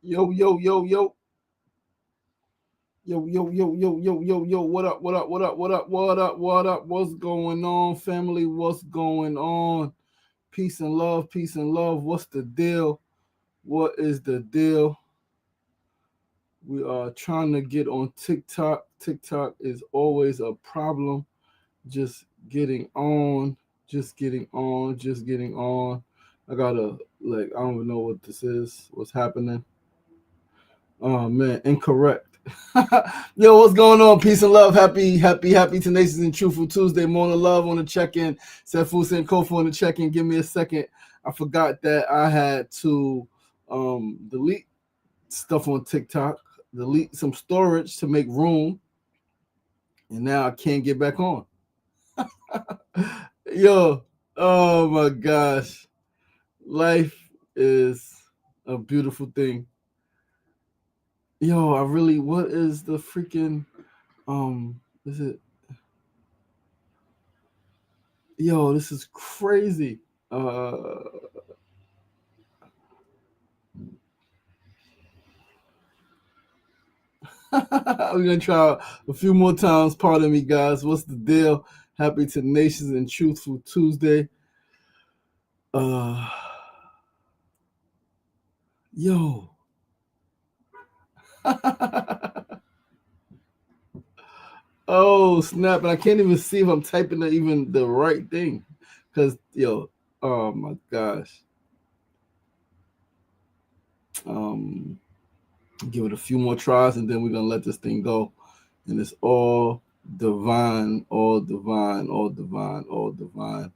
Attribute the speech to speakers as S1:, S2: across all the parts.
S1: Yo, yo, yo, yo. Yo, yo, yo, yo, yo, yo, yo. What up, what up, what up, what up, what up, what up? What's going on, family? What's going on? Peace and love, peace and love. What's the deal? What is the deal? We are trying to get on TikTok. TikTok is always a problem. Just getting on, just getting on, just getting on. I gotta, I don't even know what this is, what's happening. Oh man, incorrect. Yo, what's going on? Peace and love. Happy, Tenacious and Truthful Tuesday. Morning love on the check-in. Sefu and Kofu on the check-in. Give me a second. I forgot that I had to delete stuff on TikTok, delete some storage to make room, and now I can't get back on. Yo, oh my gosh. Life is a beautiful thing. Yo, what is the freaking is it yo, this is crazy. Uh we're gonna try a few more times. Pardon me, guys. What's the deal? Happy Tenacious and Truthful Tuesday. Uh yo. Oh snap, and I can't even see if I'm typing even the right thing. Cause yo, oh my gosh. Um Give it a few more tries and then we're gonna let this thing go. And it's all divine, all divine, all divine, all divine.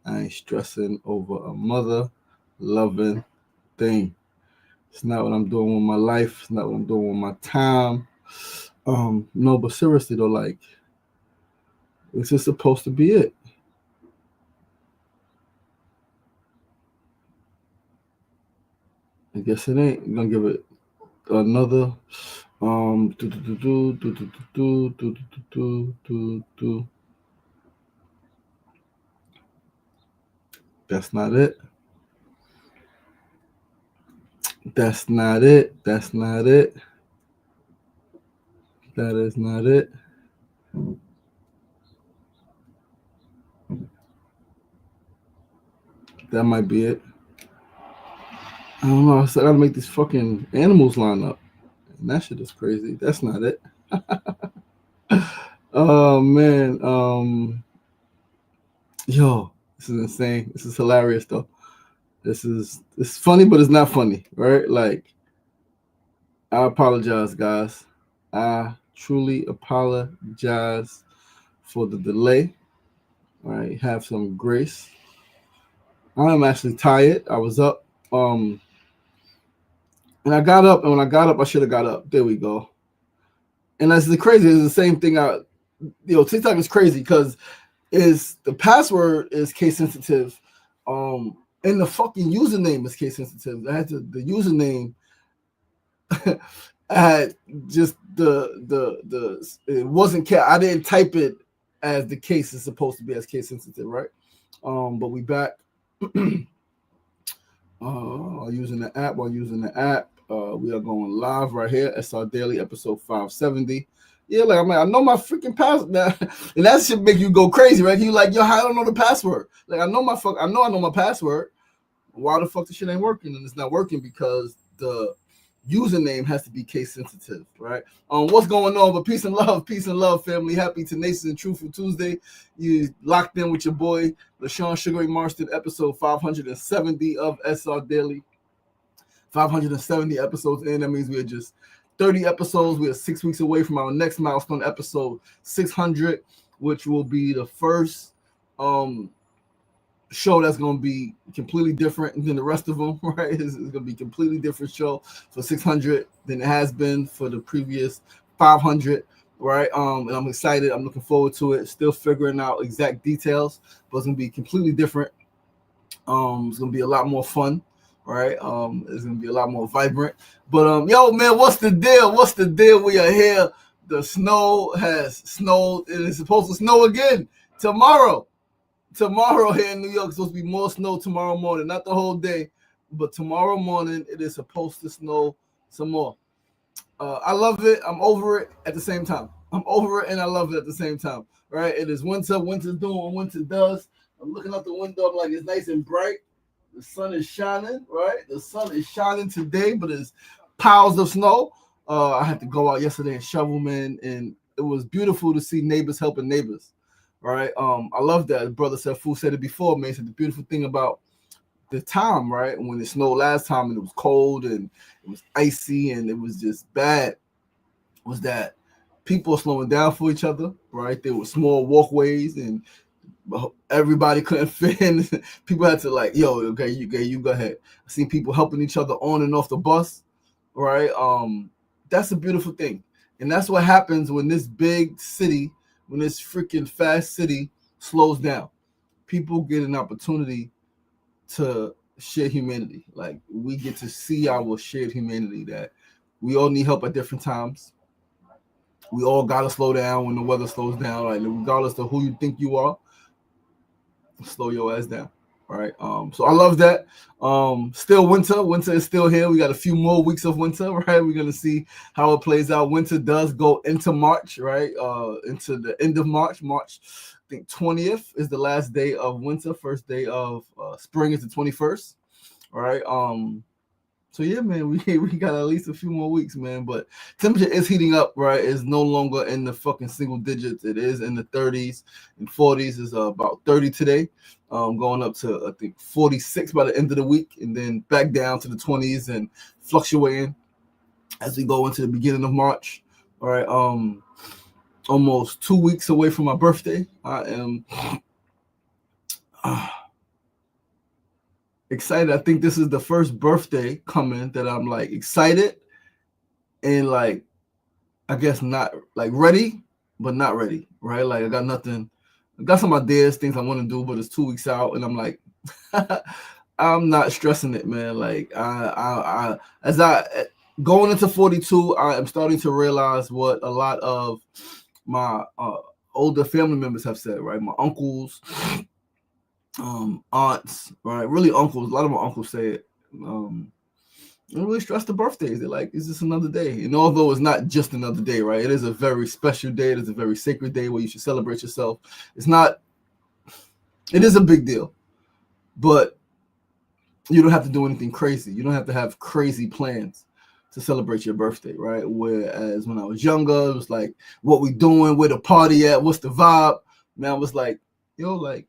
S1: I ain't stressing over a mother loving thing. It's not what I'm doing with my life. It's not what I'm doing with my time. No, but seriously though, this is supposed to be it. I guess it ain't. I'm gonna give it another. Do do do do do do do do do do do. That's not it. That's not it. That's not it. That is not it. That might be it. I don't know. I gotta make these fucking animals line up. And that shit is crazy. That's not it. Oh man. Yo, this is insane. This is hilarious though. It's funny, but it's not funny, right? I apologize, guys. I truly apologize for the delay. All right, have some grace. I am actually tired. I was up, and I got up, and when I got up, I should have got up. There we go. And that's the crazy. It's the same thing. TikTok is crazy because is the password is case sensitive, and the fucking username is case sensitive. I had the username. I had just the it wasn't. I didn't type it as the case is supposed to be as case sensitive, right? But we back. Using the app. We are going live right here. SRDaily episode 570. Yeah, I know my freaking password, and that should make you go crazy, right? You like, yo, I don't know the password. I know my password. Why the fuck the shit ain't working? And it's not working because the username has to be case sensitive, right? What's going on? But peace and love, family. Happy Tenacious and Truthful Tuesday. You locked in with your boy LaShawn Sugary Marston, episode 570 of SRDaily. 570 episodes in. That means we are just 30 episodes. We are 6 weeks away from our next milestone, episode 600, which will be the first show that's going to be completely different than the rest of them, right? It's going to be a completely different show for 600 than it has been for the previous 500, right? And I'm excited. I'm looking forward to it. Still figuring out exact details, but it's going to be completely different. It's going to be a lot more fun, right? It's going to be a lot more vibrant. But, yo, man, what's the deal? What's the deal? We are here. The snow has snowed. It is supposed to snow again tomorrow. Tomorrow here in New York, it's supposed to be more snow tomorrow morning. Not the whole day, but tomorrow morning it is supposed to snow some more. I love it. I'm over it at the same time. I'm over it and I love it at the same time. Right? It is winter. Winter's doing what winter does. I'm looking out the window. I'm like, it's nice and bright. The sun is shining. Right? The sun is shining today, but it's piles of snow. I had to go out yesterday and shovel, man, and it was beautiful to see neighbors helping neighbors. Right? I love that. Brother said, Fool said it before, man. He said the beautiful thing about the time, right, when it snowed last time and it was cold and it was icy and it was just bad, was that people slowing down for each other, right? There were small walkways and everybody couldn't fit in. People had to like, yo, okay, you go ahead. I seen people helping each other on and off the bus, right? That's a beautiful thing. And that's what happens when this big city, when this freaking fast city slows down. People get an opportunity to share humanity. Like we get to see our shared humanity that we all need help at different times. We all gotta slow down when the weather slows down. Like regardless of who you think you are, slow your ass down. Right. So I love that. Still winter. Winter is still here. We got a few more weeks of winter, right? We're gonna see how it plays out. Winter does go into March, right? Into the end of March. March, I think 20th is the last day of winter. First day of spring is the 21st. All right. So yeah, man, we got at least a few more weeks, man. But temperature is heating up, right? It's no longer in the fucking single digits. It is in the 30s and 40s. Is about 30 today, going up to I think 46 by the end of the week, and then back down to the 20s and fluctuating as we go into the beginning of March. All right, almost 2 weeks away from my birthday. I am excited. I think this is the first birthday coming that I'm like excited and like I guess not like ready, but not ready, right? Like I got nothing. I got some ideas, things I want to do, but it's 2 weeks out, and I'm like, I'm not stressing it, man. Like I as I going into 42, I am starting to realize what a lot of my older family members have said, right? My uncles, aunts, right? Really uncles. A lot of my uncles say it. Don't really stress the birthdays. They're like, it's just another day. And although it's not just another day, right? It is a very special day. It is a very sacred day where you should celebrate yourself. It is a big deal, but you don't have to do anything crazy. You don't have to have crazy plans to celebrate your birthday, right? Whereas when I was younger, it was like, what we doing? Where the party at? What's the vibe? Man, I was like, yo, like,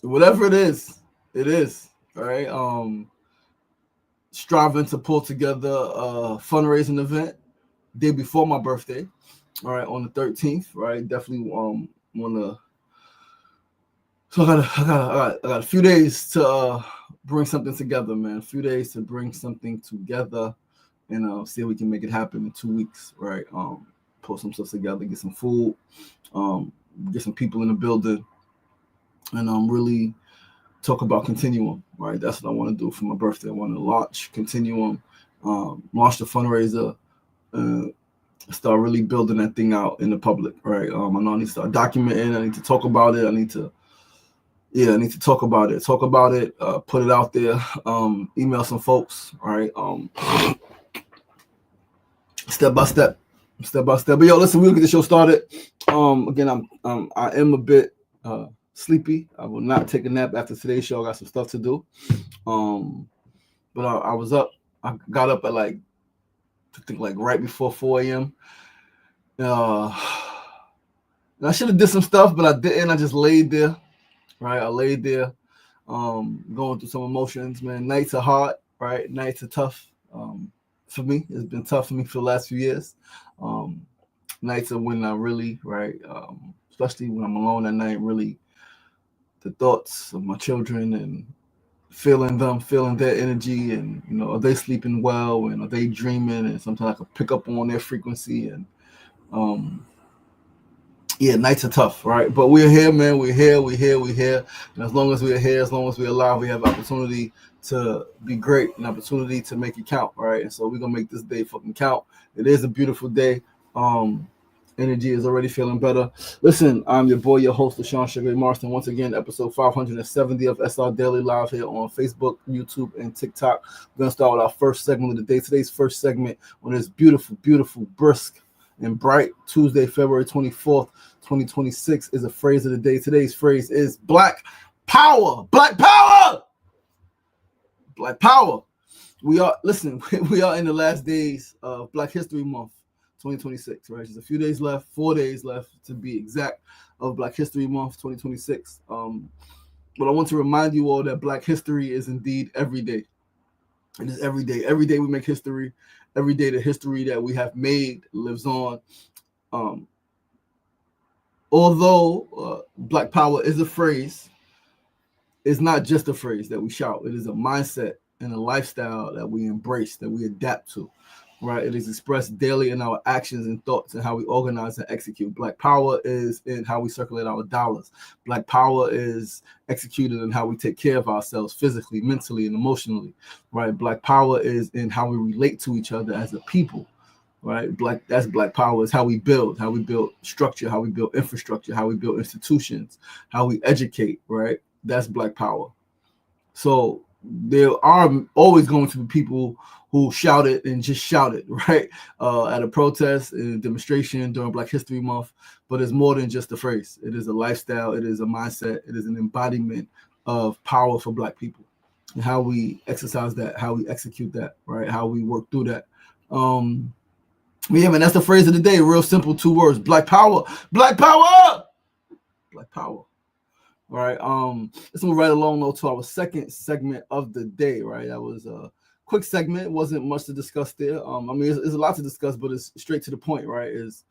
S1: whatever it is, all right. Striving to pull together a fundraising event day before my birthday, all right, on the 13th, right? Definitely want to. So I got a few days to bring something together, man. A few days to bring something together, and see if we can make it happen in 2 weeks, right? Pull some stuff together, get some food, get some people in the building, and really talk about Continuum, right? That's what I want to do for my birthday. I want to launch Continuum, launch the fundraiser, start really building that thing out in the public, right? I know I need to start documenting. I need to talk about it. I need to talk about it. Put it out there. Email some folks, all right? Step by step. But yo, listen, we'll get the show started. Again, I am a bit sleepy. I will not take a nap after today's show. I got some stuff to do. But I was up. I got up at I think right before 4 a.m. And I should have did some stuff, but I didn't. I just laid there. Right, I laid there, going through some emotions. Man, nights are hard. Right, nights are tough. For me, it's been tough for me for the last few years. Nights are when I really, right, especially when I'm alone at night, really the thoughts of my children and feeling their energy, and are they sleeping well, and are they dreaming, and sometimes I can pick up on their frequency, and yeah, nights are tough, right? But we're here, man. We're here. And as long as we're here, as long as we're alive, we have opportunity to be great, an opportunity to make it count, right? And so we're gonna make this day fucking count. It is a beautiful day. Energy is already feeling better. Listen, I'm your boy, your host, LaShawn Sugar Marston. Once again, episode 570 of SRDaily live here on Facebook, YouTube, and TikTok. We're going to start with our first segment of the day. Today's first segment on this beautiful, beautiful, brisk, and bright Tuesday, February 24th, 2026 is a phrase of the day. Today's phrase is Black Power. Black Power. Black Power. We are in the last days of Black History Month 2026, right? Just a few days left, 4 days left to be exact, of Black History Month 2026. But I want to remind you all that Black history is indeed every day. It is every day. Every day we make history. Every day the history that we have made lives on. Although Black Power is a phrase, it's not just a phrase that we shout. It is a mindset and a lifestyle that we embrace, that we adapt to, right? It is expressed daily in our actions and thoughts and how we organize and execute. Black Power is in how we circulate our dollars. Black Power is executed in how we take care of ourselves physically, mentally, and emotionally, right? Black Power is in how we relate to each other as a people, right? That's Black Power. Is how we build structure, how we build infrastructure, how we build institutions, how we educate, right? That's Black Power. So there are always going to be people who shouted and just shouted, right? At a protest, in a demonstration during Black History Month. But it's more than just a phrase. It is a lifestyle. It is a mindset. It is an embodiment of power for Black people and how we exercise that, how we execute that, right? How we work through that. Yeah, man, that's the phrase of the day. Real simple, 2 words. Black Power. Black Power. Black Power. All right. Let's move right along though to our second segment of the day. Right. That was a quick segment. It wasn't much to discuss there. I mean, it's a lot to discuss, but it's straight to the point. Right. Is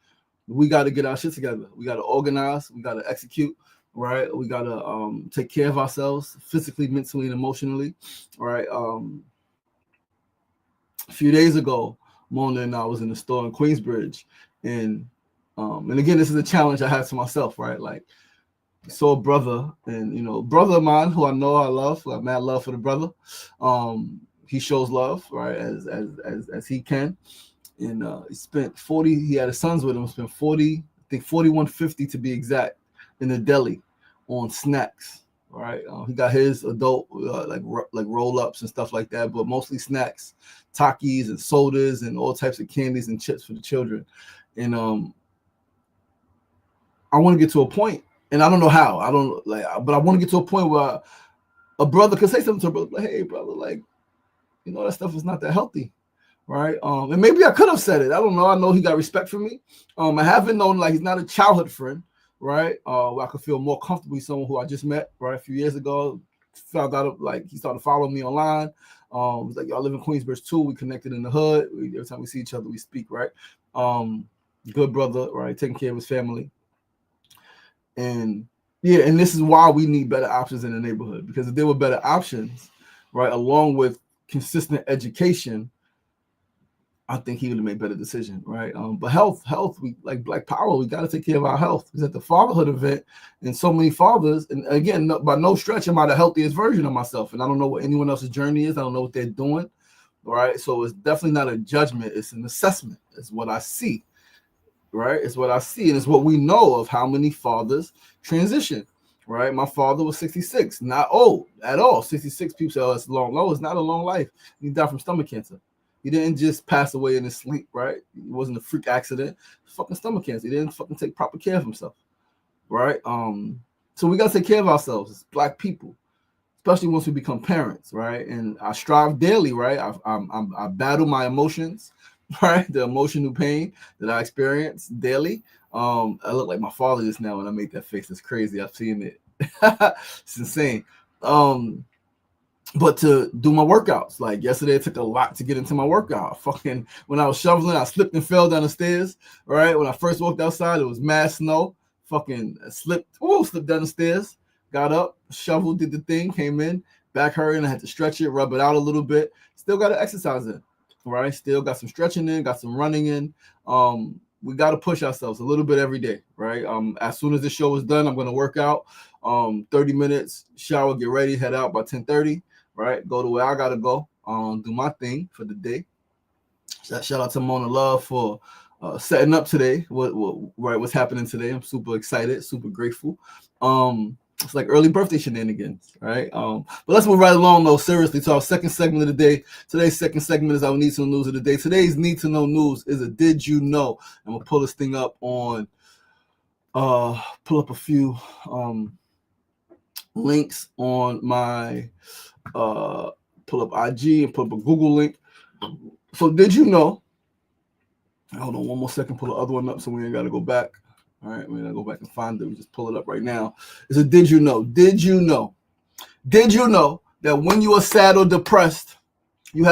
S1: we got to get our shit together. We got to organize. We got to execute. Right. We got to take care of ourselves physically, mentally, and emotionally. All right. A few days ago, Mona and I was in the store in Queensbridge, and again, this is a challenge I had to myself. Right. Like, saw a brother, and brother of mine who I know I love, I have mad love for the brother. He shows love, right, as he can, and he spent 40. He had his sons with him. Spent 40, I think 41.50 to be exact, in the deli on snacks. Right, he got his adult like roll ups and stuff like that, but mostly snacks, Takis and sodas and all types of candies and chips for the children. And I want to get to a point. And I don't know how. But I want to get to a point where a brother could say something to a brother, like, "Hey, brother, like, that stuff is not that healthy, right?" And maybe I could have said it. I don't know. I know he got respect for me. I haven't known, like, he's not a childhood friend, right? Where I could feel more comfortable with someone who I just met, right, a few years ago. Found out, like, he started following me online. He's like, "Y'all live in Queensbridge too. We connected in the hood. Every time we see each other, we speak, right?" Good brother, right? Taking care of his family. And yeah, and this is why we need better options in the neighborhood, because if there were better options, right, along with consistent education, I think he would have made better decision, right? But health, we like Black Power. We got to take care of our health. Because at the fatherhood event, and so many fathers, and again, by no stretch am I the healthiest version of myself, and I don't know what anyone else's journey is. I don't know what they're doing, right? So it's definitely not a judgment. It's an assessment. It's what I see. Right, it's what I see, and it's what we know of how many fathers transition. Right, my father was 66, not old at all. 66, people say, "Oh, it's long." No, it's not a long life. He died from stomach cancer. He didn't just pass away in his sleep. Right, it wasn't a freak accident. Fucking stomach cancer. He didn't fucking take proper care of himself. Right, so we gotta take care of ourselves as Black people, especially once we become parents. Right, and I strive daily. Right, I battle my emotions. Right, the emotional pain that I experience daily. I look like my father just now when I make that face. It's crazy. I've seen it. It's insane. But to do my workouts, like yesterday, it took a lot to get into my workout. Fucking when I was shoveling, I slipped and fell down the stairs. Right, when I first walked outside, it was mad snow. Fucking slipped down the stairs. Got up, shoveled, did the thing, came in, back hurting. I had to stretch it, rub it out a little bit. Still got to exercise it. Right, still got some stretching in, got some running in. We got to push ourselves a little bit every day, right? As soon as the show is done, I'm going to work out 30 minutes, shower, get ready, head out by 10:30, right? Go to where I got to go, do my thing for the day. Shout out to Mona Love for setting up today. What's happening today? I'm super excited, super grateful. It's like early birthday shenanigans, right? But let's move right along though. Seriously, to our second segment of the day. Today's second segment is our need to know news of the day. Today's need to know news is a did you know? I'm gonna pull this thing up on pull up a few links on my pull up IG and pull up a Google link. So did you know? Hold on one more second, pull the other one up so we ain't gotta go back. All right, we're gonna go back and find it. We just pull it up right now. It's a did you know? Did you know? Did you know that when you are sad or depressed, you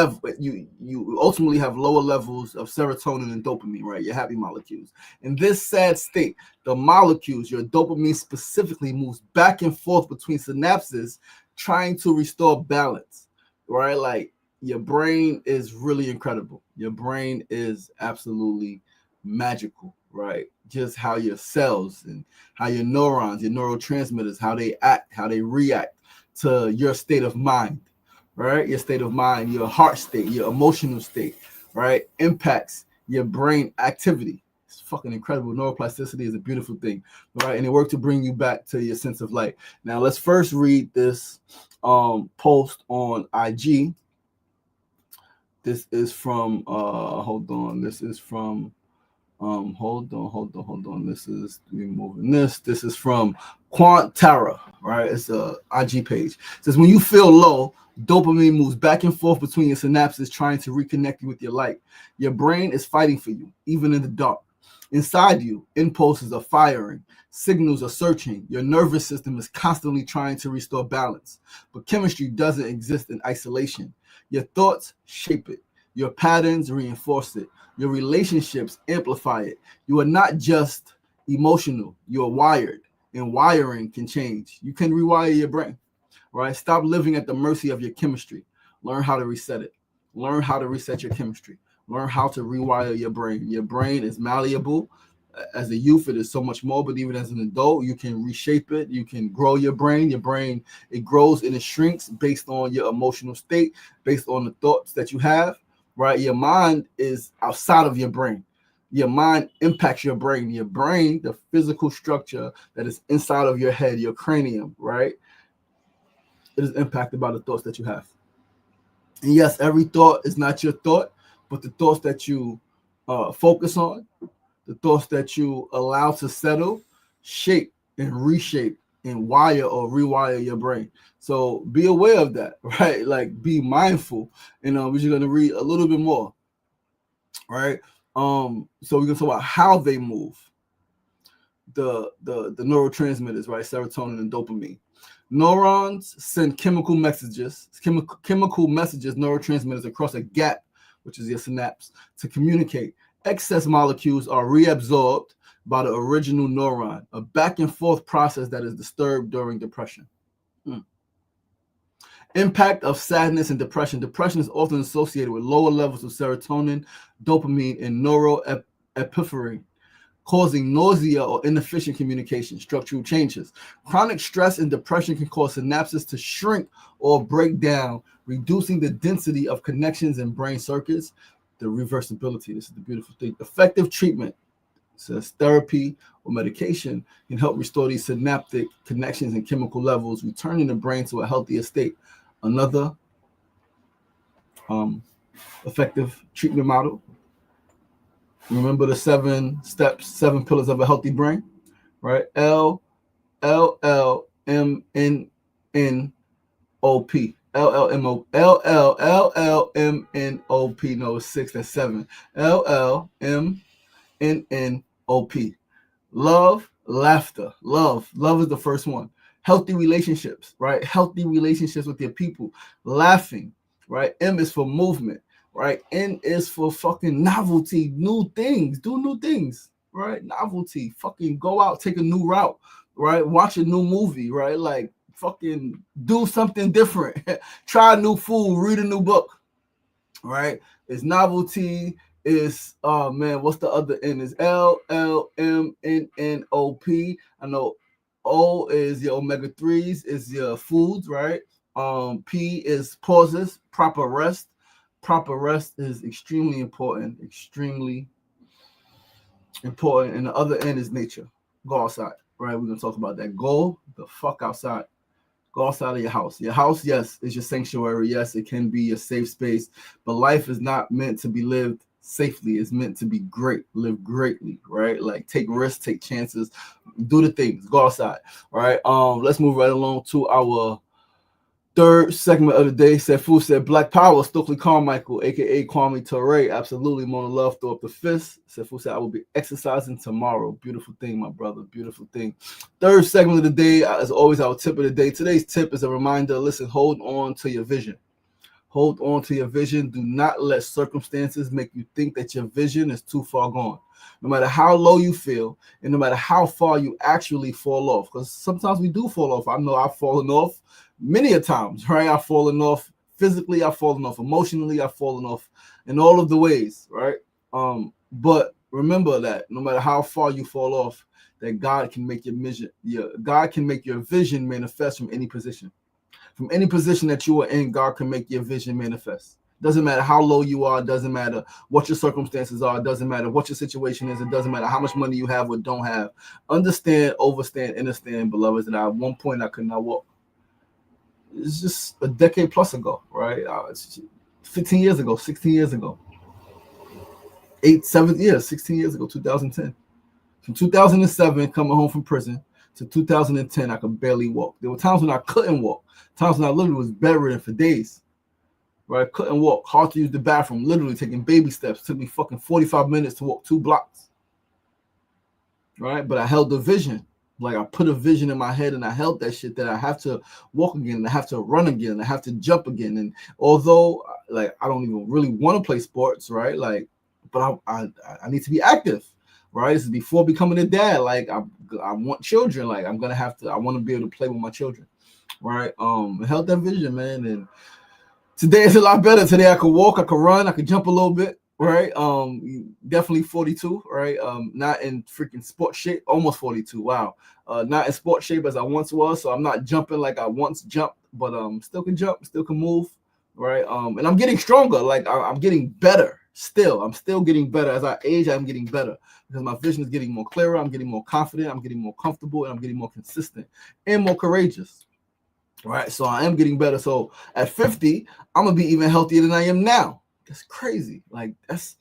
S1: ultimately have lower levels of serotonin and dopamine, right? Your happy molecules. In this sad state, the molecules, your dopamine specifically, moves back and forth between synapses, trying to restore balance, right? Like your brain is really incredible. Your brain is absolutely magical, right? Just how your cells and how your neurons, your neurotransmitters, how they act, how they react to your state of mind, right? Your state of mind, your heart state, your emotional state, right? Impacts your brain activity. It's fucking incredible. Neuroplasticity is a beautiful thing, right? And it works to bring you back to your sense of light. Now, let's first read this post on IG. This is from, hold on. This is from, hold on. This is removing this. This is from Quantara, right? It's a IG page. It says, when you feel low, dopamine moves back and forth between your synapses, trying to reconnect you with your light. Your brain is fighting for you, even in the dark. Inside you, impulses are firing, signals are searching. Your nervous system is constantly trying to restore balance. But chemistry doesn't exist in isolation. Your thoughts shape it. Your patterns reinforce it. Your relationships amplify it. You are not just emotional, you're wired, and wiring can change. You can rewire your brain, right? Stop living at the mercy of your chemistry. Learn how to reset it. Learn how to reset your chemistry. Learn how to rewire your brain. Your brain is malleable. As a youth, it is so much more, but even as an adult, you can reshape it. You can grow your brain. Your brain, it grows and it shrinks based on your emotional state, based on the thoughts that you have, right? Your mind is outside of your brain. Your mind impacts your brain. Your brain, the physical structure that is inside of your head, your cranium, right? It is impacted by the thoughts that you have. And yes, every thought is not your thought, but the thoughts that you focus on, the thoughts that you allow to settle, shape and reshape and wire or rewire your brain. So be aware of that, right? Like be mindful. And we're just gonna read a little bit more, right? So we're gonna talk about how they move. The neurotransmitters, right? Serotonin and dopamine. Neurons send chemical messages, neurotransmitters across a gap, which is your synapse, to communicate. Excess molecules are reabsorbed by the original neuron, a back and forth process that is disturbed during depression. Impact of sadness and depression. Depression is often associated with lower levels of serotonin, dopamine, and neuroepinephrine, causing nausea or inefficient communication, structural changes. Chronic stress and depression can cause synapses to shrink or break down, reducing the density of connections in brain circuits. The reversibility, this is the beautiful thing. Effective treatment, says therapy or medication, can help restore these synaptic connections and chemical levels, returning the brain to a healthier state. Another effective treatment model. Remember the 7 steps, 7 pillars of a healthy brain, right? LLMNNOP. LLMNOP. No, it's 6, that's 7. LLMNNOP. Love, laughter. Love is the first one. Healthy relationships, right? Healthy relationships with your people. Laughing, right? M is for movement, right? N is for fucking novelty, new things. Do new things, right? Novelty. Fucking go out, take a new route, right? Watch a new movie, right? Like fucking do something different. Try new food, read a new book, right? It's novelty. Is what's the other N? Is LLMNNOP. I know O is your omega-3s, is your foods, right? P is pauses, proper rest. Proper rest is extremely important, extremely important. And the other end is nature. Go outside, right? We're going to talk about that. Go the fuck outside. Go outside of your house. Your house, yes, is your sanctuary. Yes, it can be your safe space. But life is not meant to be lived safely. It's meant to be great. Live greatly, right? Like take risks, take chances, do the things. Go outside, right? Let's move right along to our third segment of the day. Sefu said, Black Power, Stokely Carmichael, aka Kwame Ture. Absolutely, Mona Love, throw up the fist. Sefu said, I will be exercising tomorrow. Beautiful thing, my brother. Beautiful thing. Third segment of the day, as always, our tip of the day. Today's tip is a reminder. Listen, hold on to your vision. Hold on to your vision. Do not let circumstances make you think that your vision is too far gone. No matter how low you feel, and no matter how far you actually fall off, because sometimes we do fall off. I know I've fallen off many a times, right? I've fallen off physically, I've fallen off emotionally, I've fallen off in all of the ways, right? But remember that no matter how far you fall off, that God can make God can make your vision manifest from any position. From any position that you are in, God can make your vision manifest. Doesn't matter how low you are. Doesn't matter what your circumstances are. Doesn't matter what your situation is. It doesn't matter how much money you have or don't have. Understand, overstand, understand, beloveds, that at one point I could not walk. It's just a decade plus ago, right? It's 15 years ago, 16 years ago, 16 years ago, 2010. From 2007, coming home from prison, to 2010, I could barely walk. There were times when I couldn't walk. Times when I literally was bedridden for days. Right? Couldn't walk. Hard to use the bathroom. Literally taking baby steps. Took me fucking 45 minutes to walk 2 blocks. Right? But I held the vision. Like I put a vision in my head and I held that shit that I have to walk again. And I have to run again. And I have to jump again. And although like I don't even really want to play sports, right? Like, but I need to be active. Right? This is before becoming a dad. Like I want children. Like I want to be able to play with my children. Right? I held that vision, man. And today is a lot better. Today I could walk, I could run, I could jump a little bit, right? Definitely 42, right? Not in freaking sports shape, almost 42. Wow. Not in sports shape as I once was, so I'm not jumping like I once jumped, but still can jump, still can move, right? And I'm getting stronger. Like I'm getting better. I'm still getting better. As I age, I'm getting better because my vision is getting more clearer. I'm getting more confident. I'm getting more comfortable, and I'm getting more consistent and more courageous. Right, so I am getting better. So at 50, I'm gonna be even healthier than I am now. That's crazy. Like that's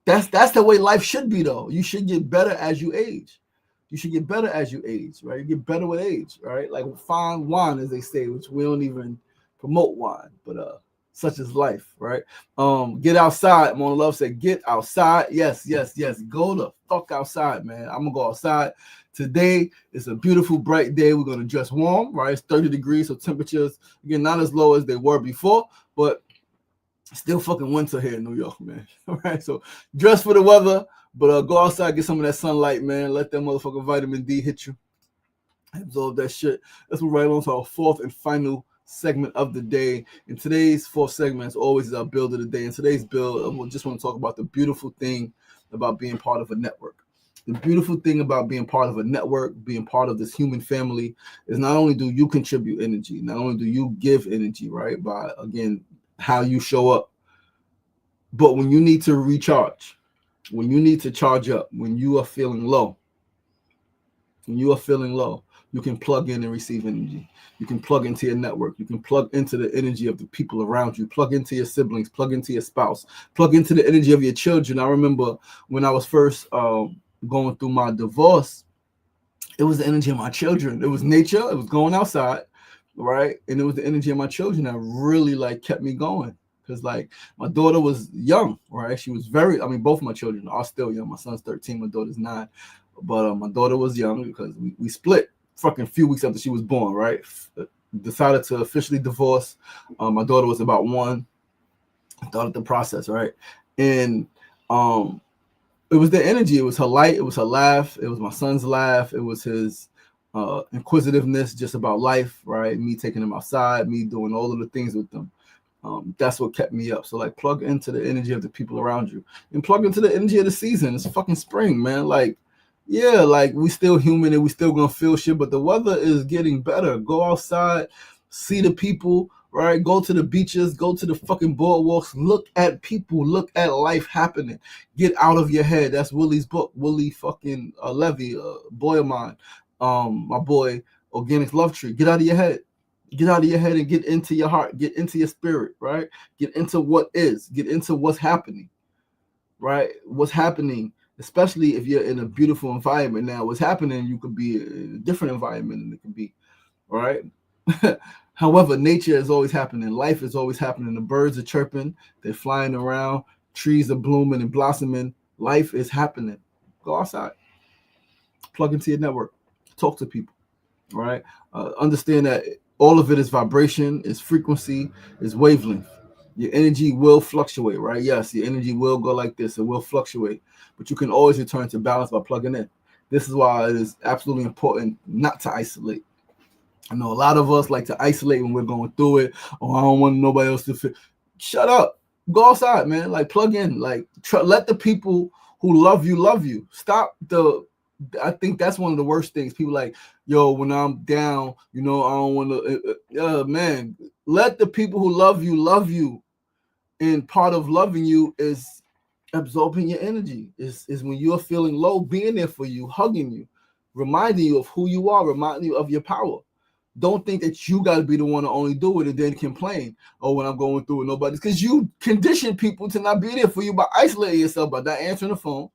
S1: the way life should be, though. You should get better as you age. You should get better as you age, right? You get better with age, right? Like fine wine, as they say, which we don't even promote wine, but such is life, right? Get outside. Mona Love said, get outside. Yes. Go the fuck outside, man. I'm gonna go outside. Today is a beautiful, bright day. We're gonna dress warm, right? It's 30 degrees, so temperatures again not as low as they were before, but still fucking winter here in New York, man. All right, so dress for the weather, but go outside, get some of that sunlight, man. Let that motherfucking vitamin D hit you. Absorb that shit. Let's move right on to our fourth and final segment of the day. In today's fourth segment, as always, is our build of the day. In today's build, I just want to talk about the beautiful thing about being part of a network. The beautiful thing about being part of a network, being part of this human family, is not only do you contribute energy, not only do you give energy, right, by, again, how you show up, but when you need to recharge, when you need to charge up, when you are feeling low, you can plug in and receive energy. You can plug into your network. You can plug into the energy of the people around you. Plug into your siblings. Plug into your spouse. Plug into the energy of your children. I remember when I was first going through my divorce, it was the energy of my children. It was nature. It was going outside, right? And it was the energy of my children that really like kept me going. Because like my daughter was young, right? She was both my children are still young. My son's 13, my daughter's 9. But my daughter was young because we split fucking few weeks after she was born, right? Decided to officially divorce. My daughter was about 1. Started the process, right? And it was the energy. It was her light. It was her laugh. It was my son's laugh. It was his inquisitiveness just about life, right? Me taking him outside, me doing all of the things with them. That's what kept me up. So like plug into the energy of the people around you and plug into the energy of the season. It's fucking spring, man. Like, yeah, like we still human and we still gonna feel shit, but the weather is getting better. Go outside, see the people, right? Go to the beaches, go to the fucking boardwalks, look at people, look at life happening. Get out of your head. That's Willie's book. Willie fucking Levy, boy of mine, my boy, Organic Love Tree. Get out of your head. Get out of your head and get into your heart. Get into your spirit, right? Get into what is. Get into what's happening, right? What's happening, especially if you're in a beautiful environment now. What's happening, you could be in a different environment than it could be, right? However, nature is always happening. Life is always happening. The birds are chirping. They're flying around. Trees are blooming and blossoming. Life is happening. Go outside. Plug into your network. Talk to people, right? Understand that all of it is vibration, is frequency, is wavelength. Your energy will fluctuate, right? Yes, your energy will go like this. It will fluctuate, but you can always return to balance by plugging in. This is why it is absolutely important not to isolate. I know a lot of us like to isolate when we're going through it. Oh, I don't want nobody else to feel. Shut up. Go outside, man. Like plug in. Like let the people who love you love you. Stop the. I think that's one of the worst things. People like, yo, when I'm down, I don't want to. Man, let the people who love you. And part of loving you is absorbing your energy. Is when you're feeling low, being there for you, hugging you, reminding you of who you are, reminding you of your power. Don't think that you got to be the one to only do it and then complain. Oh, when I'm going through it, nobody's, because you condition people to not be there for you by isolating yourself, by not answering the phone,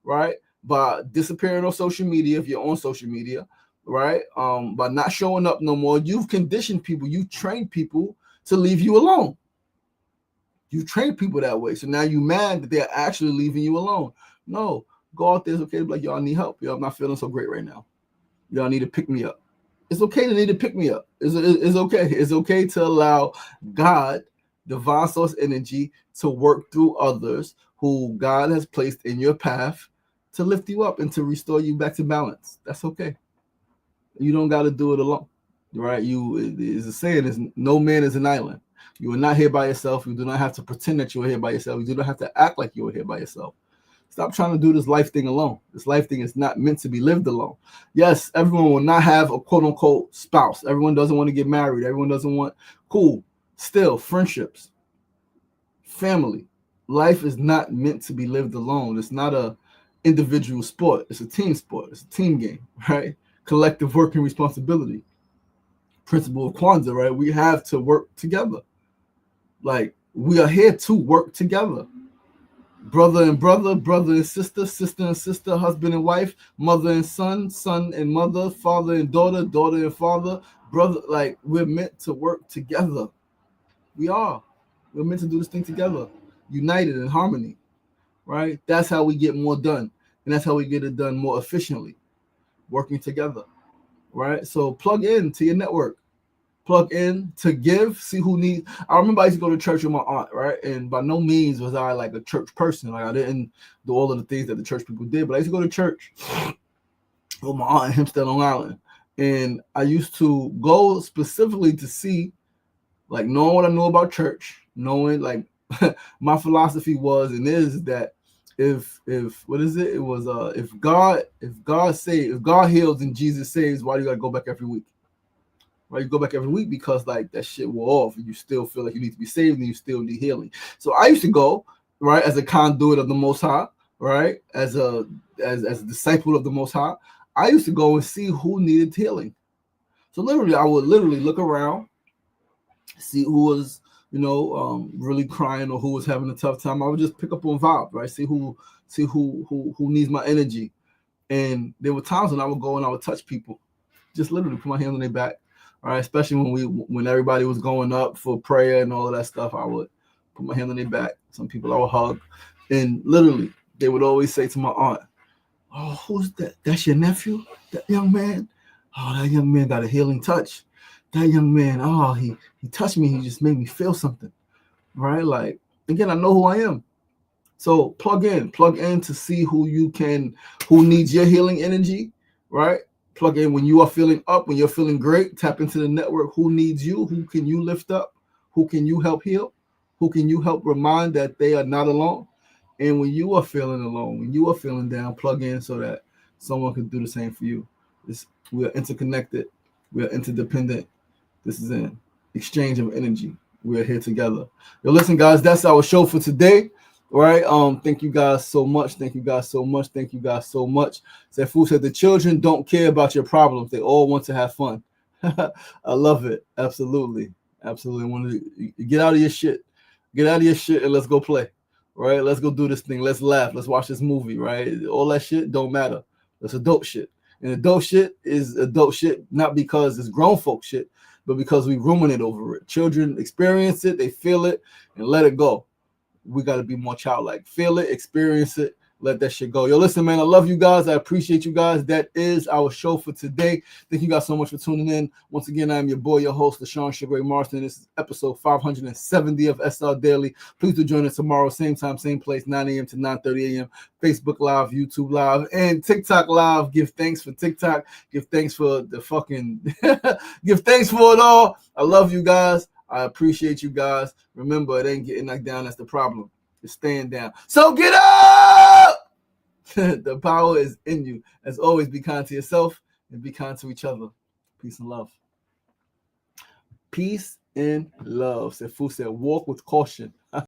S1: right? By disappearing on social media if you're on social media, right? By not showing up no more. You've conditioned people. You trained people to leave you alone. You train people that way. So now you mad that they're actually leaving you alone. No, go out there. It's okay to be like, y'all need help. Y'all, I'm not feeling so great right now. Y'all need to pick me up. It's okay to need to pick me up. It's okay. It's okay to allow God, divine source energy, to work through others who God has placed in your path to lift you up and to restore you back to balance. That's okay. You don't got to do it alone, right? Is a saying is no man is an island. You are not here by yourself. You do not have to pretend that you are here by yourself. You do not have to act like you are here by yourself. Stop trying to do this life thing alone. This life thing is not meant to be lived alone. Yes, everyone will not have a quote unquote spouse. Everyone doesn't want to get married. Everyone doesn't want, cool. Still, friendships, family. Life is not meant to be lived alone. It's not a individual sport. It's a team sport. It's a team game, right? Collective working responsibility. Principle of Kwanzaa, right? We have to work together. Like, we are here to work together. Brother and brother, brother and sister, sister and sister, husband and wife, mother and son, son and mother, father and daughter, daughter and father, brother. Like, we're meant to work together. We are. We're meant to do this thing together, united in harmony, right? That's how we get more done. And that's how we get it done more efficiently, working together, right? So plug in to your network. Plug in to give, see who needs. I remember I used to go to church with my aunt, right? And by no means was I like a church person. Like, I didn't do all of the things that the church people did, but I used to go to church with my aunt in Hempstead, Long Island. And I used to go specifically to see, like, knowing what I knew about church, knowing like my philosophy was and is that if what is it? It was if God saves, if God heals and Jesus saves, why do you gotta go back every week? Right, you go back every week because like that shit will off and you still feel like you need to be saved and you still need healing. So I used to go, right, as a conduit of the Most High, right, as a disciple of the Most High. I used to go and see who needed healing. So literally, I would literally look around, see who was really crying or who was having a tough time. I would just pick up on vibe, right, see who needs my energy. And there were times when I would go and I would touch people, just literally put my hands on their back. All right, especially when everybody was going up for prayer and all of that stuff, I would put my hand on their back. Some people I would hug, and literally they would always say to my aunt, "Oh, who's that? That's your nephew? That young man? Oh, that young man got a healing touch. That young man, oh, he touched me. He just made me feel something." Right? Like, again, I know who I am. So plug in to see who needs your healing energy, right? Plug in when you are feeling up, when you're feeling great, tap into the network. Who needs you? Who can you lift up? Who can you help heal? Who can you help remind that they are not alone? And when you are feeling alone, when you are feeling down, plug in so that someone can do the same for you. We are interconnected. We are interdependent. This is in exchange of energy. We're here together. Yo, listen, guys, that's our show for today. All right. Thank you guys so much. Thank you guys so much. Thank you guys so much. Fu said the children don't care about your problems. They all want to have fun. I love it. Absolutely. Absolutely. Want to get out of your shit. Get out of your shit and let's go play. Right? Let's go do this thing. Let's laugh. Let's watch this movie. Right? All that shit don't matter. That's adult shit. And adult shit is adult shit, not because it's grown folk shit, but because we ruminate over it. Children experience it, they feel it, and let it go. We got to be more childlike. Feel it, experience it, let that shit go. Yo, listen, man, I love you guys. I appreciate you guys. That is our show for today. Thank you guys so much for tuning in. Once again, I am your boy, your host, LaShawn Sugar Marston. This is episode 570 of SR Daily. Please do join us tomorrow, same time, same place, 9 a.m. to 9:30 a.m. Facebook Live, YouTube Live, and TikTok Live. Give thanks for TikTok. Give thanks for the fucking... Give thanks for it all. I love you guys. I appreciate you guys. Remember, it ain't getting knocked down. That's the problem. It's staying down. So get up! The power is in you. As always, be kind to yourself and be kind to each other. Peace and love. Peace and love. Fu said, walk with caution.